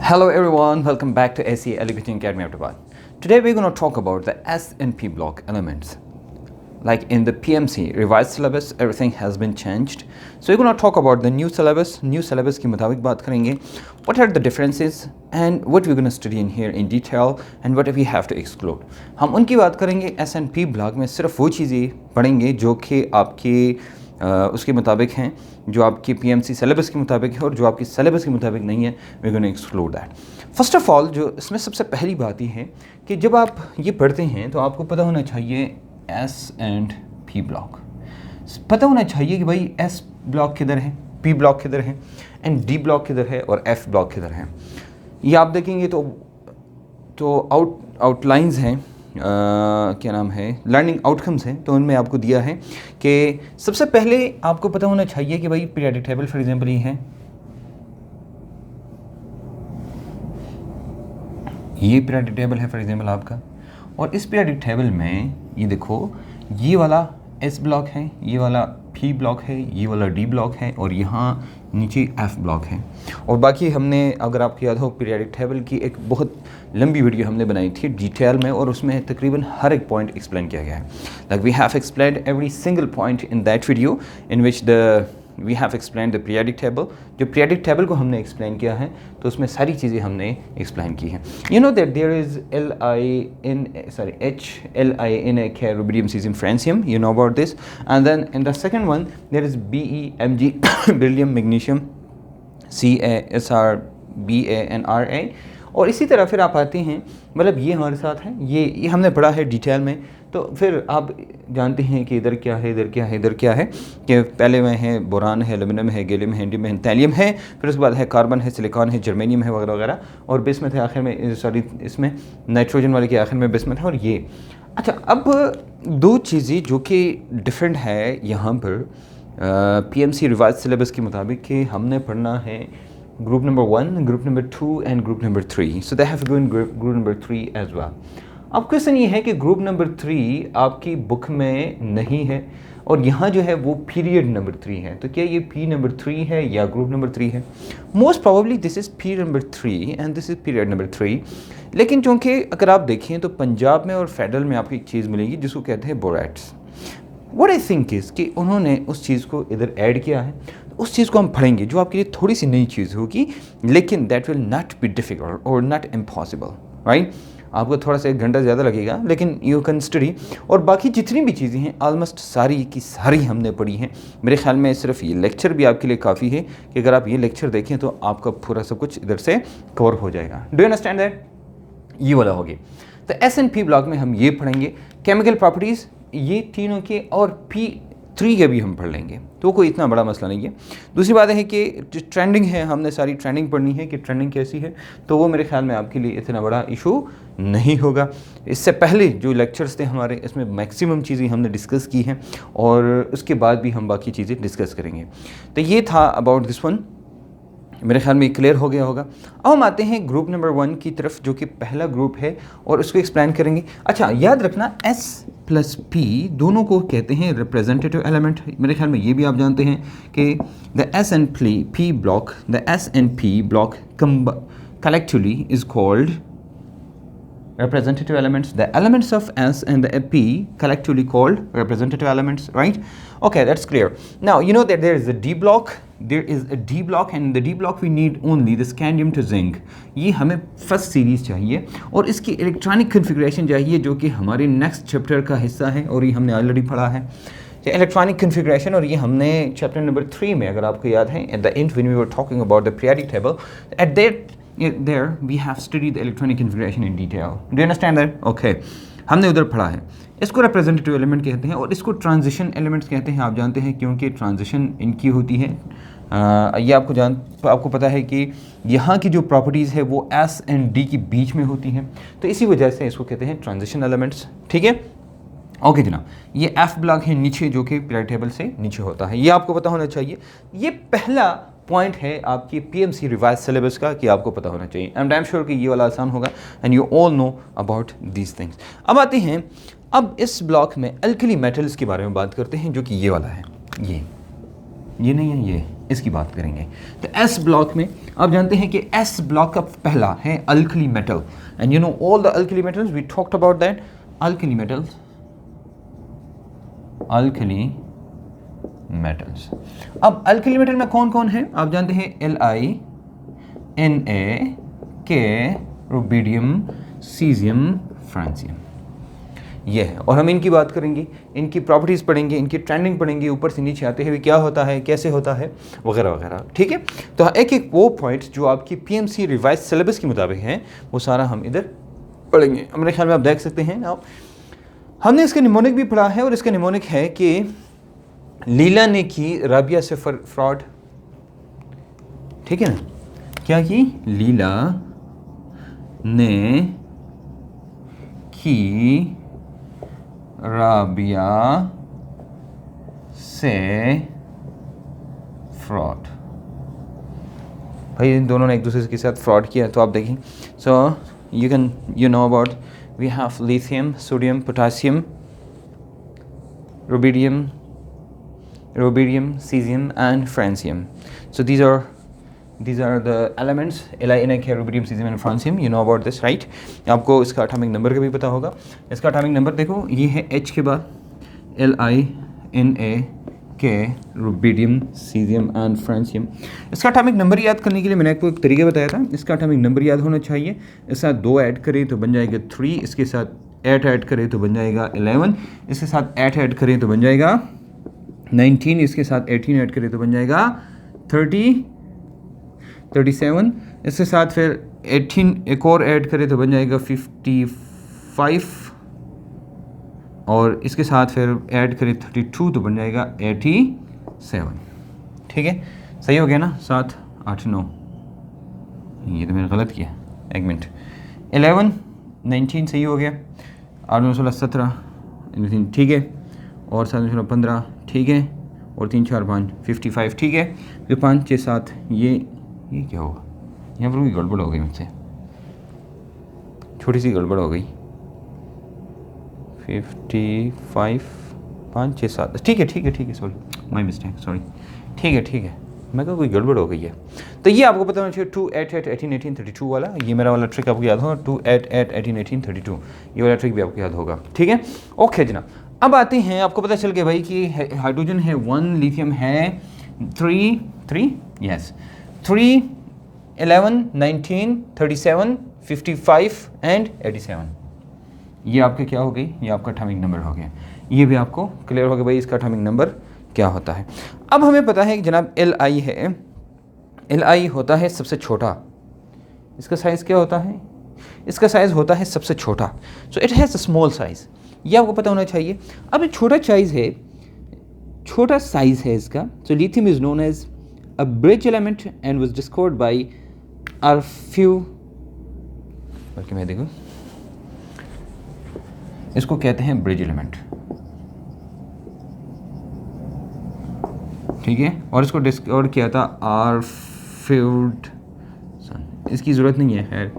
Hello everyone, welcome back to SE Education Academy Hyderabad. Today we're going to talk about the S&P block elements. Like in the PMC revised syllabus, everything has been changed. So we're going to talk about the new syllabus के मुताबिक बात करेंगे. What are the differences and what we're going to study in here in detail and what we have to exclude. हम उनकी बात करेंगे. S&P block में सिर्फ वो चीज़ें पढ़ेंगे जो कि आपके उसके मुताबिक हैं, जो आपकी पीएमसी सिलेबस के मुताबिक है और जो आपकी सिलेबस के मुताबिक नहीं है, we gonna exclude that. First of all, जो इसमें सबसे पहली बात ही है कि जब आप ये पढ़ते हैं तो आपको पता होना चाहिए एस एंड पी ब्लॉक. पता होना चाहिए कि भाई एस ब्लॉक किधर है, पी ब्लॉक किधर है एंड डी ब्लॉक किधर है और एफ ब्लॉक किधर है. ये आप देखेंगे तो आउटलाइंस हैं, क्या नाम है, लर्निंग आउटकम्स हैं. तो उनमें आपको दिया है कि सबसे पहले आपको पता होना चाहिए कि भाई पीरियडिक टेबल फॉर एग्जांपल ये है, ये पीरियडिक टेबल है फॉर एग्जांपल आपका. और इस पीरियडिक टेबल में ये देखो, ये वाला एस ब्लॉक है, ये वाला पी ब्लॉक है, ये वाला डी ब्लॉक है और यहाँ नीचे एफ ब्लॉक है. और बाकी हमने, अगर आपको याद हो, पीरियडिक टेबल की एक बहुत लंबी वीडियो हमने बनाई थी डिटेल में और उसमें तकरीबन हर एक पॉइंट एक्सप्लेन किया गया है. Like we have explained every single point in that video in which we have explain the periodic table. जो पीरियडिक टेबल को हमने एक्सप्लेन किया है तो उसमें सारी चीज़ें हमने एक्सप्लेन की हैं. You know that there is HLI rubidium cesium francium, you know about this. And then in the second one there is BeMg beryllium magnesium Ca Sr Ba and Ra. और इसी तरह फिर आप आते हैं, मतलब ये हमारे साथ है, ये हमने पढ़ा है डिटेल में. तो फिर आप जानते हैं कि इधर क्या है, इधर क्या है, इधर क्या है, कि पहले में है बोरान है, एल्यूमिनियम है, गैलियम है, इंडियम है, थैलियम है, फिर उसके बाद है कार्बन है, सिलिकॉन है, जर्मेनियम है वगैरह वगैरह. और बिस्मथ है आखिर में, सॉरी इसमें नाइट्रोजन वाले के आखिर में बिस्मथ है. और ये अच्छा, अब दो चीज़ें जो कि डिफरेंट है यहाँ पर पीएमसी रिवाइज सिलेबस के मुताबिक कि हमने पढ़ना है group number 1, group number 2 and group number 3. So they have to go in group number 3 as well. अब क्वेश्चन ये है कि ग्रुप नंबर 3 आपकी बुक में नहीं है और यहाँ जो है वो पीरियड नंबर 3 है. तो क्या ये पी नंबर 3 है या ग्रुप नंबर 3 है? Most probably this is P number 3 and this is period number 3. लेकिन चूँकि अगर आप देखें तो पंजाब में और फेडरल में आपको एक चीज़ मिलेगी जिसको कहते हैं बोरैट्स. व्हाट आई थिंक इज़ कि उन्होंने उस चीज़ को इधर ऐड किया है. उस चीज़ को हम पढ़ेंगे जो आपके लिए थोड़ी सी नई चीज़ होगी, लेकिन that will not be difficult और नॉट इम्पॉसिबल, राइट. आपको थोड़ा सा 1 घंटा ज़्यादा लगेगा, लेकिन यू कैन स्टडी. और बाकी जितनी भी चीज़ें हैं ऑलमोस्ट सारी की सारी हमने पढ़ी हैं. मेरे ख्याल में सिर्फ ये लेक्चर भी आपके लिए काफ़ी है कि अगर आप ये लेक्चर देखें तो आपका पूरा सब कुछ इधर से कवर हो जाएगा. Do you understand that? ये वाला हो गया. तो S&P ब्लॉक में हम ये पढ़ेंगे केमिकल प्रॉपर्टीज़, ये तीनों के, और P3 के भी हम पढ़ लेंगे, तो कोई इतना बड़ा मसला नहीं है. दूसरी बात है कि जो ट्रेंडिंग है, हमने सारी ट्रेंडिंग पढ़नी है कि ट्रेंडिंग कैसी है, तो वो मेरे ख्याल में आपके लिए इतना बड़ा इशू नहीं होगा. इससे पहले जो लेक्चर्स थे हमारे, इसमें मैक्सिमम चीज़ें हमने डिस्कस की हैं और उसके बाद भी हम बाकी चीज़ें डिस्कस करेंगे. तो ये था अबाउट दिस वन. मेरे ख्याल में क्लियर हो गया होगा. अब हम आते हैं ग्रुप नंबर 1 की तरफ, जो कि पहला ग्रुप है और उसको एक्सप्लेन करेंगे. अच्छा, याद रखना S प्लस P दोनों को कहते हैं रिप्रेजेंटेटिव एलिमेंट. मेरे ख्याल में ये भी आप जानते हैं कि the S&P block collectively is called representative elements. The elements of S and the P collectively called representative elements, right? Okay, that's clear. Now you know that there is a D block. There is a D block, and the D block we need only the scandium to zinc. ये हमें first series चाहिए और इसकी electronic configuration चाहिए, जो कि हमारे next chapter का हिस्सा है और ये हमने ऑलरेडी पढ़ा है इलेक्ट्रॉनिक कन्फिग्रेशन. और ये हमने चैप्टर नंबर 3 में, अगर आपको याद है, at the end when we were talking about the periodic table, at that there we have studied the electronic configuration in detail. Do you understand that? Okay, हमने उधर पढ़ा है. इसको रिप्रेजेंटेटिव एलिमेंट कहते हैं और इसको ट्रांजिशन एलिमेंट्स कहते हैं. आप जानते हैं क्योंकि ट्रांजिशन इनकी होती है. ये आपको पता है कि यहाँ की जो प्रॉपर्टीज़ है वो S एंड D के बीच में होती हैं, तो इसी वजह से इसको कहते हैं ट्रांजिशन एलिमेंट्स. ठीक है, ओके जनाब. ये F ब्लॉक है नीचे, जो कि पीरियड टेबल से नीचे होता है. ये आपको पता होना चाहिए. ये पहला पॉइंट है आपकी पीएमसी रिवाइज सिलेबस का कि आपको पता होना चाहिए. आई एम डैम श्योर कि ये वाला आसान होगा and you all know about these things. अब आते हैं, अब इस ब्लॉक में अल्कली मेटल्स के बारे में बात करते हैं, जो कि ये वाला है. ये नहीं है, ये इसकी बात करेंगे। तो एस ब्लॉक में आप जानते हैं कि एस ब्लॉक का पहला है alkali metal, and you know all the alkali metals, we talked about that alkali metals, alkali metals. अब अल्कली मेटल में कौन कौन है आप जानते हैं, LiNa, रुबिडियम, सीजियम, फ्रांसियम, ये है। और हम इनकी बात करेंगे, इनकी प्रॉपर्टीज़ पढ़ेंगे, इनकी ट्रेंडिंग पढ़ेंगे, ऊपर से नीचे आते हुए क्या होता है, कैसे होता है, वगैरह वगैरह, ठीक है। तो एक एक वो पॉइंट्स जो आपकी PMC रिवाइज सिलेबस के मुताबिक हैं वो सारा हम इधर पढ़ेंगे। मेरे ख्याल में आप देख सकते हैं ना, हमने इसका निमोनिक भी पढ़ा है, और इसका निमोनिक है कि लीला ने की राबिया से फ्रॉड, ठीक है ना, क्या की, लीला ने की राबिया से फ्रॉड। भाई इन दोनों ने एक दूसरे के साथ फ्रॉड किया, तो आप देखें। सो you know about, we have lithium, sodium, potassium, rubidium, cesium and francium. So these are the elements, LiNa, rubidium, cesium and francium. You know about this, right? आपको इसका एटॉमिक नंबर का भी पता होगा। इसका एटॉमिक नंबर देखो, ये है H के बाद LiNa, rubidium, caesium and francium. इसका एटॉमिक नंबर याद करने के लिए मैंने आपको एक तरीका बताया था। इसका एटॉमिक नंबर याद होना चाहिए। इसके साथ 2 ऐड करें तो बन जाएगा 3, इसके साथ 8 ऐड करें तो बन जाएगा 11, इसके साथ 8 ऐड करें तो बन जाएगा 19, इसके साथ 18 ऐड करें तो बन जाएगा 37, इसके साथ फिर 18 एक और ऐड करें तो बन जाएगा 55, और इसके साथ फिर ऐड करें 32 तो बन जाएगा 87, ठीक है। सही हो गया ना, 7, 8, 9, ये तो मैंने गलत किया, एक मिनट, 11, 19 सही हो गया, 8, 9, 16, 17, ठीक है, और 7, 9, 15, ठीक है, और 3, 4, 5, 55, ठीक है। फिर 5, 6, 7, ये क्या हुआ, यहाँ पर कोई गड़बड़ हो गई मुझसे, छोटी सी गड़बड़ हो गई, 55, 5, 6, 7, ठीक है, सॉरी, माई मिस्टेक, सॉरी, ठीक है, मैं कहा कोई गड़बड़ हो गई है। तो ये आपको पता होना चाहिए, 2, 8, 8, 18, 18, 32 वाला, ये मेरा वाला ट्रिक आपको याद होगा, 2, 8, 8, 18, 18, 32, ये वाला ट्रिक भी आपको याद होगा, ठीक है। ओके जनाब, अब आते हैं, आपको पता चल गया भाई कि हाइड्रोजन है 1, लिथियम है 3, यस, 3, 11, 19, 37, 55 एंड 87, ये आपके क्या हो गई, ये आपका एटॉमिक नंबर हो गया। ये भी आपको क्लियर हो गया भाई इसका एटॉमिक नंबर क्या होता है। अब हमें पता है कि जनाब Li है, Li होता है सबसे छोटा, इसका साइज़ क्या होता है, इसका साइज़ होता है सबसे छोटा, so it has a small size, ये आपको पता होना चाहिए। अब ये छोटा साइज़ है इसका, so lithium is known as a bridge element and was discovered by आरफ्यू, बल्कि मैं देखूँ, इसको कहते हैं ब्रिज एलिमेंट, ठीक है, और इसको डिस्कवर किया था आरफ्यूडसन। इसकी ज़रूरत नहीं है, खैर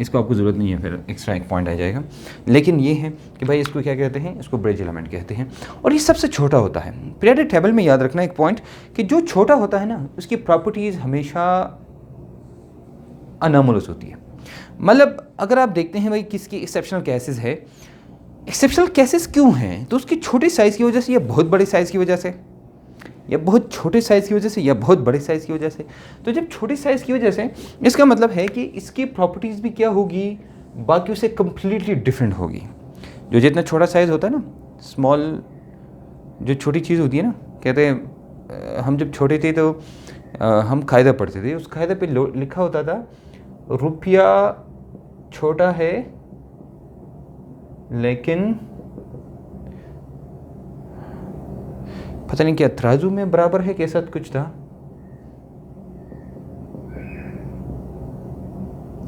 इसको आपको ज़रूरत नहीं है, फिर एक्स्ट्रा एक पॉइंट आ जाएगा, लेकिन ये है कि भाई इसको क्या कहते हैं, इसको ब्रिज एलिमेंट कहते हैं, और ये सबसे छोटा होता है। पीरियोडिक टेबल में याद रखना एक पॉइंट कि जो छोटा होता है ना, उसकी प्रॉपर्टीज़ हमेशा अनोमलस होती है। मतलब अगर आप देखते हैं भाई किसकी एक्सेप्शनल केसेस है, एक्सेप्शनल केसेस क्यों हैं, तो उसकी छोटे साइज़ की वजह से या बहुत बड़े साइज़ की वजह से, या बहुत छोटे साइज़ की वजह से, या बहुत बड़े साइज़ की वजह से। तो जब छोटे साइज़ की वजह से, इसका मतलब है कि इसकी प्रॉपर्टीज़ भी क्या होगी, बाकी से कम्प्लीटली डिफरेंट होगी। जो जितना छोटा साइज़ होता है ना, स्मॉल, जो छोटी चीज़ होती है ना, कहते हैं हम जब छोटे थे तो हम कायदा पढ़ते थे, उस कायदे पे लिखा होता था रुपया छोटा है लेकिन पता नहीं क्या तराजू में बराबर है, कैसा कुछ था,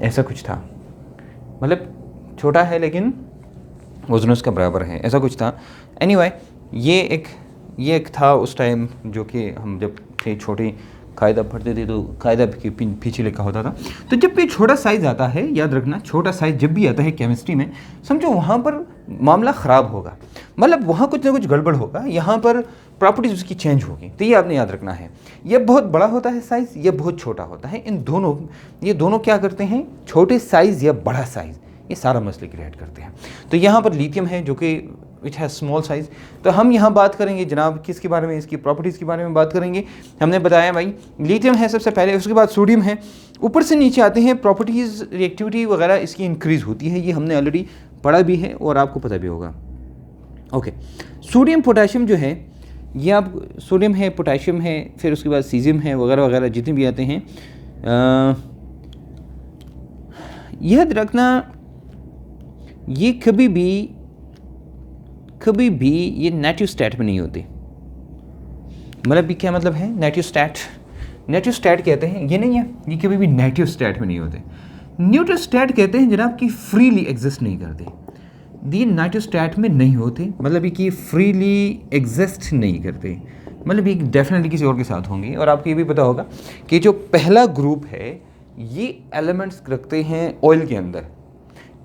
ऐसा कुछ था, मतलब छोटा है लेकिन वजन उसका बराबर है, ऐसा कुछ था। एनीवे, ये एक था उस टाइम, जो कि हम जब थे छोटे कायदा पढ़ते थे तो कायदा के पीछे लिखा होता था। तो जब भी छोटा साइज़ आता है, याद रखना, छोटा साइज़ जब भी आता है केमिस्ट्री में, समझो वहाँ पर मामला ख़राब होगा। मतलब वहाँ कुछ ना कुछ गड़बड़ होगा, यहाँ पर प्रॉपर्टीज उसकी चेंज होगी। तो ये आपने याद रखना है। ये बहुत बड़ा होता है साइज़, ये बहुत छोटा होता है। ये दोनों क्या करते हैं, छोटे साइज़ या बड़ा साइज़, ये सारा मसले क्रिएट करते हैं। तो यहाँ पर लिथियम है जो कि विच है स्मॉल साइज़। तो हम यहाँ बात करेंगे जनाब किसके बारे में, इसकी प्रॉपर्टीज़ के बारे में बात करेंगे। हमने बताया भाई लिथियम है सबसे पहले, उसके बाद सोडियम है, ऊपर से नीचे आते हैं प्रॉपर्टीज़, रिएक्टिविटी वगैरह इसकी इंक्रीज़ होती है। ये हमने ऑलरेडी पढ़ा भी है और आपको पता भी होगा। ओके, सोडियम पोटाशियम जो है, ये आप सोडियम है, पोटाशियम है, फिर उसके बाद सीजियम है वगैरह वगैरह जितने भी आते हैं, याद रखना ये कभी भी ये नेटिव स्टेट में नहीं होते। मतलब भी क्या मतलब है नेटिव स्टेट कहते हैं, ये नहीं है, ये कभी भी नेटिव स्टेट में नहीं होते। न्यूट्रल स्टेट कहते हैं जनाब कि फ्रीली एग्जिस्ट नहीं करते। ये नेटिव स्टेट में नहीं होते, मतलब कि फ्रीली एग्जिस्ट नहीं करते, मतलब ये डेफिनेटली किसी और के साथ होंगे। और आपको ये भी पता होगा कि जो पहला ग्रुप है ये एलिमेंट्स रखते हैं ऑयल के अंदर।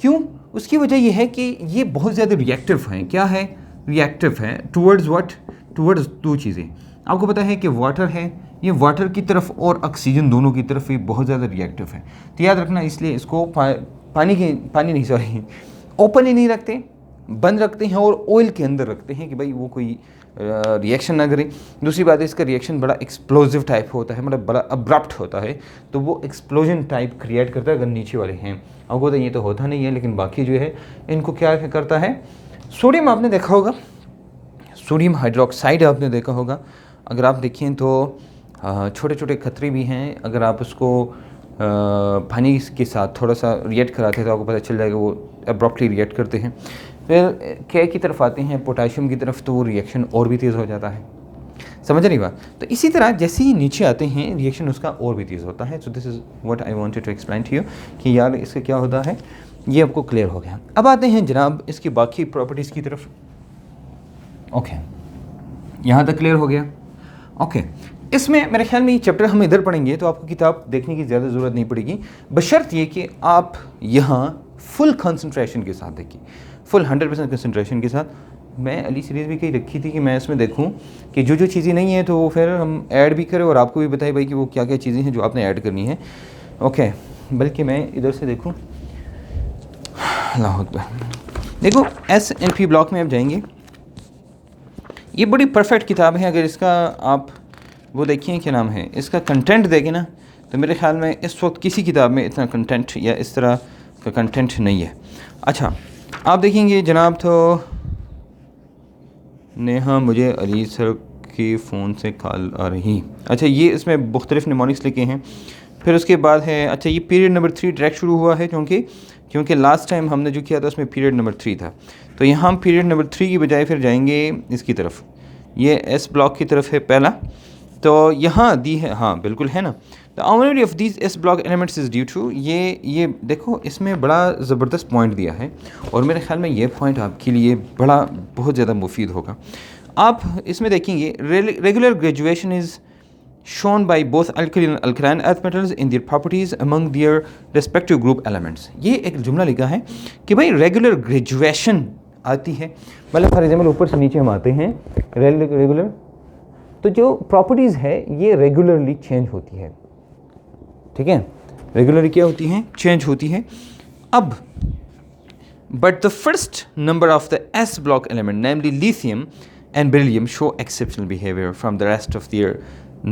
क्यों? उसकी वजह ये है कि ये बहुत ज़्यादा रिएक्टिव हैं। क्या है? रिएक्टिव है टूवर्ड्स व्हाट? टूवर्ड्स दो चीज़ें। आपको पता है कि वाटर है, ये वाटर की तरफ और ऑक्सीजन दोनों की तरफ ये बहुत ज़्यादा रिएक्टिव है। तो याद रखना, इसलिए इसको ओपन ही नहीं रखते, बंद रखते हैं और ऑयल के अंदर रखते हैं कि भाई वो कोई रिएक्शन ना करे। दूसरी बात है इसका रिएक्शन बड़ा एक्सप्लोजिव टाइप होता है, मतलब बड़ा अब्रप्ट होता है, तो वो एक्सप्लोजन टाइप क्रिएट करता है अगर नीचे वाले हैं। आपको तो ये तो होता नहीं है, लेकिन बाकी जो है इनको क्या करता है। सोडियम आपने देखा होगा, सोडियम हाइड्रोक्साइड आपने देखा होगा। अगर आप देखें तो छोटे छोटे खतरे भी हैं, अगर आप उसको पानी के साथ थोड़ा सा रिएक्ट कराते हैं तो आपको पता चल जाएगा वो अब्रप्टली रिएक्ट करते हैं। फिर के की तरफ आते हैं, पोटाशियम की तरफ, तो वो रिएक्शन और भी तेज़ हो जाता है। समझ रही बात? तो इसी तरह जैसे ही नीचे आते हैं रिएक्शन उसका और भी तेज़ होता है। So this is what I wanted to explain to you कि यार इसका क्या होता है, ये आपको क्लियर हो गया। अब आते हैं जनाब इसकी बाकी प्रॉपर्टीज़ की तरफ। ओके, यहाँ तक क्लियर हो गया। ओके, इसमें मेरे ख्याल में ये चैप्टर हम इधर पढ़ेंगे तो आपको किताब देखने की ज़्यादा ज़रूरत नहीं पड़ेगी, बशर्त ये कि आप यहाँ फुल कंसंट्रेशन के साथ देखिए, फुल 100% कंसंट्रेशन के साथ। मैं अली सीरीज़ भी कहीं रखी थी कि मैं इसमें देखूं कि जो जो चीज़ें नहीं हैं तो वो फिर हम ऐड भी करें और आपको भी बताएं भाई कि वो क्या क्या चीज़ें हैं जो आपने ऐड करनी है। ओके, बल्कि मैं इधर से देखूं, अल्लाह अकबर। देखो SNP ब्लॉक में आप जाएंगे, ये बड़ी परफेक्ट किताब है। अगर इसका आप वो देखिए क्या नाम है, इसका कंटेंट देखें ना, तो मेरे ख्याल में इस वक्त किसी किताब में इतना कंटेंट या इस तरह का कंटेंट नहीं है। अच्छा, आप देखेंगे जनाब, तो नेहा मुझे अली सर के फ़ोन से कॉल आ रही। अच्छा, ये इसमें मुख्तलिफ निमोनिक्स लिखे हैं। फिर उसके बाद है, अच्छा ये पीरियड नंबर 3 डायरेक्ट शुरू हुआ है क्योंकि लास्ट टाइम हमने जो किया था उसमें पीरियड नंबर 3 था। तो यहाँ हम पीरियड नंबर 3 की बजाय फिर जाएंगे इसकी तरफ, ये S ब्लॉक की तरफ है पहला। तो यहाँ दी है, हाँ बिल्कुल है ना। The availability of these S block elements is due to, ये देखो इसमें बड़ा ज़बरदस्त पॉइंट दिया है और मेरे ख्याल में ये पॉइंट आपके लिए बहुत ज़्यादा मुफीद होगा। आप इसमें देखेंगे regular graduation is shown by both alkaline and alkaline earth metals in their properties among their respective group elements। ये एक जुमला लिखा है कि भाई रेगुलर ग्रेजुएशन आती है, मतलब फॉर एग्जाम्पल ऊपर से नीचे हम आते हैं रेगुलर, तो जो प्रॉपर्टीज़ है ये रेगुलरली चेंज होती है। ठीक है, रेगुलरली क्या होती है? चेंज होती है। अब but the first number of the S block element namely lithium and beryllium show exceptional behavior from the rest of their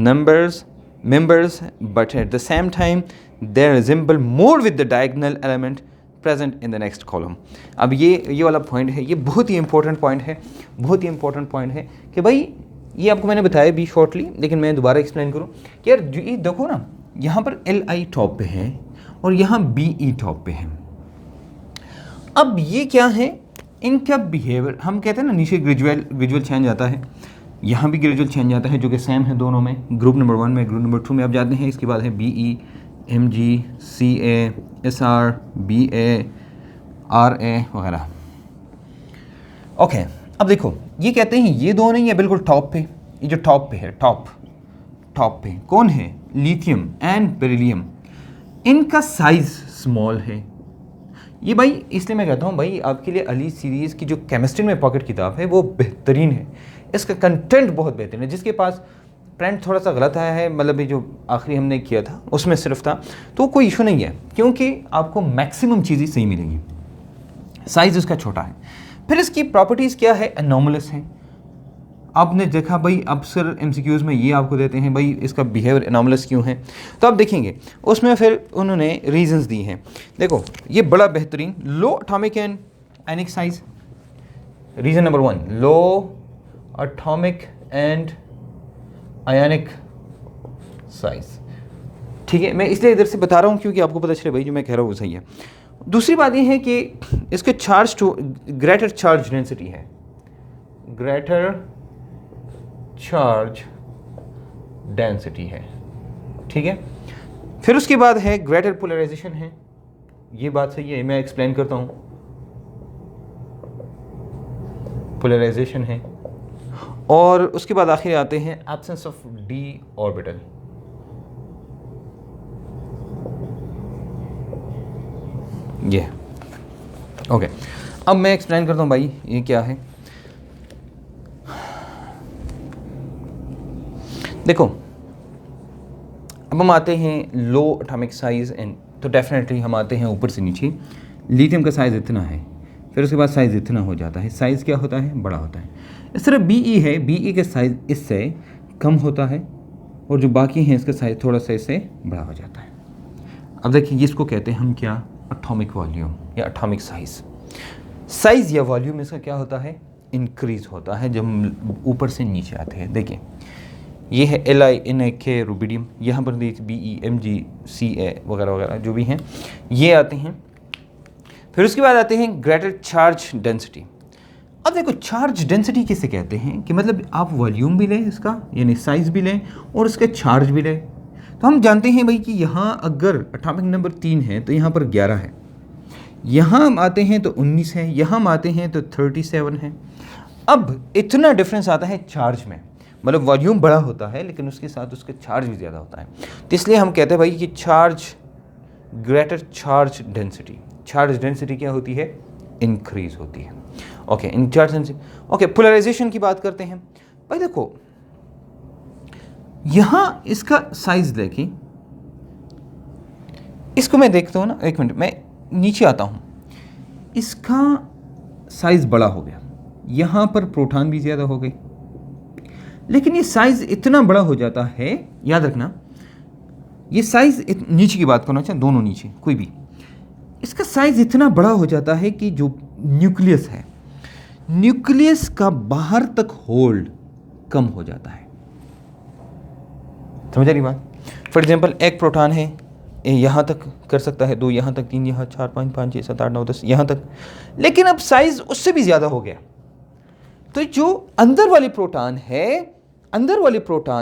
members, but at the same time they resemble more with the diagonal element present in the next column। अब ये वाला point है, ये बहुत ही important point है कि भाई ये आपको मैंने बताया भी शॉर्टली, लेकिन मैं दोबारा एक्सप्लेन करूँ कि यार ये देखो ना, यहाँ पर Li टॉप पे है और यहाँ Be टॉप पे है। अब ये क्या है, इनका बिहेवियर हम कहते हैं ना, नीचे ग्रेजुअल चेंज आता है, यहाँ भी ग्रेजुअल चेंज आता है, जो कि सेम है दोनों में, ग्रुप नंबर 1 में, ग्रुप नंबर 2 में आप जाते हैं। इसके बाद है BE, MG, CA, SR, BA, RA वगैरह। ओके, अब देखो ये कहते हैं ये दो नहीं है बिल्कुल टॉप पे, ये जो टॉप पे है, टॉप पे कौन है? Lithium and beryllium. इनका साइज स्मॉल है, ये भाई इसलिए मैं कहता हूँ भाई आपके लिए अली सीरीज़ की जो केमिस्ट्री में पॉकेट किताब है वो बेहतरीन है, इसका कंटेंट बहुत बेहतरीन है। जिसके पास प्रिंट थोड़ा सा गलत आया है, मतलब ये जो आखिरी हमने किया था उसमें सिर्फ था, तो कोई इशू नहीं है क्योंकि आपको मैक्सिमम चीज़ें सही मिलेंगी। साइज़ इसका छोटा है। फिर इसकी प्रॉपर्टीज़ क्या है, एनोमलस है। आपने देखा भाई अक्सर एमसीक्यूज़ में ये आपको देते हैं भाई इसका बिहेवियर एनोमलस क्यों है, तो आप देखेंगे उसमें फिर उन्होंने रीजंस दी हैं। देखो ये बड़ा बेहतरीन, low atomic and ionic size, reason number 1 low atomic and ionic size. ठीक है, मैं इसलिए इधर से बता रहा हूँ क्योंकि आपको पता चले भाई जो मैं कह रहा हूँ वो सही है। दूसरी बात ये है कि इसके charge to greater charge density है, ग्रेटर चार्ज डेंसिटी है। ठीक है, फिर उसके बाद है ग्रेटर पोलराइजेशन है, ये बात सही है, मैं एक्सप्लेन करता हूँ। पोलराइजेशन है, और उसके बाद आखिर आते हैं एब्सेंस ऑफ डी ऑर्बिटल। ये ओके, अब मैं एक्सप्लेन करता हूँ भाई ये क्या है। देखो अब हम आते हैं लो एटॉमिक साइज एंड, तो डेफिनेटली हम आते हैं ऊपर से नीचे। लिथियम का साइज़ इतना है, फिर उसके बाद साइज़ इतना हो जाता है, साइज़ क्या होता है, बड़ा होता है। इस तरह बीई है, बीई का साइज़ इससे कम होता है और जो बाकी हैं इसका साइज़ थोड़ा सा इससे बड़ा हो जाता है। अब देखिए इसको कहते हैं हम क्या, एटॉमिक वॉल्यूम या एटॉमिक साइज़। साइज़ या वॉल्यूम इसका क्या होता है, इंक्रीज़ होता है जब हम ऊपर से नीचे आते हैं। देखिए ये है LiNAK रुबिडियम, यहाँ पर देखिए BeMgCa वगैरह वगैरह जो भी हैं ये आते हैं। फिर उसके बाद आते हैं ग्रेटर चार्ज डेंसिटी। अब देखो चार्ज डेंसिटी किसे कहते हैं कि मतलब आप वॉल्यूम भी लें इसका यानी साइज़ भी लें और इसका चार्ज भी लें। तो हम जानते हैं भाई कि यहाँ अगर एटॉमिक नंबर 3 है तो यहाँ पर 11 है, यहाँ हम आते हैं तो 19 है, यहाँ हम आते हैं तो 37 है। अब इतना डिफरेंस आता है चार्ज में, मतलब वॉल्यूम बड़ा होता है लेकिन उसके साथ उसका चार्ज भी ज़्यादा होता है। तो इसलिए हम कहते हैं भाई कि charge greater charge density, charge density क्या होती है, इंक्रीज होती है। Okay, in charge density. Okay, polarisation की बात करते हैं भाई। देखो यहाँ इसका साइज देखिए, इसको मैं देखता हूँ ना, एक मिनट मैं नीचे आता हूँ, इसका साइज बड़ा हो गया, यहाँ पर प्रोटॉन भी ज़्यादा हो गई, लेकिन ये साइज़ इतना बड़ा हो जाता है, याद रखना ये साइज़ नीचे की बात करना चाहे, दोनों नीचे कोई भी, इसका साइज़ इतना बड़ा हो जाता है कि जो न्यूक्लियस है, न्यूक्लियस का बाहर तक होल्ड कम हो जाता है। समझ रही बात? फॉर एग्जांपल एक प्रोटॉन है यहाँ तक कर सकता है, 2 यहाँ तक, 3 यहाँ, 4 5 5 6 7 8 9 10 यहाँ तक, लेकिन अब साइज़ उससे भी ज़्यादा हो गया। तो जो अंदर वाली प्रोटॉन है, अंदर वाली प्रोटॉन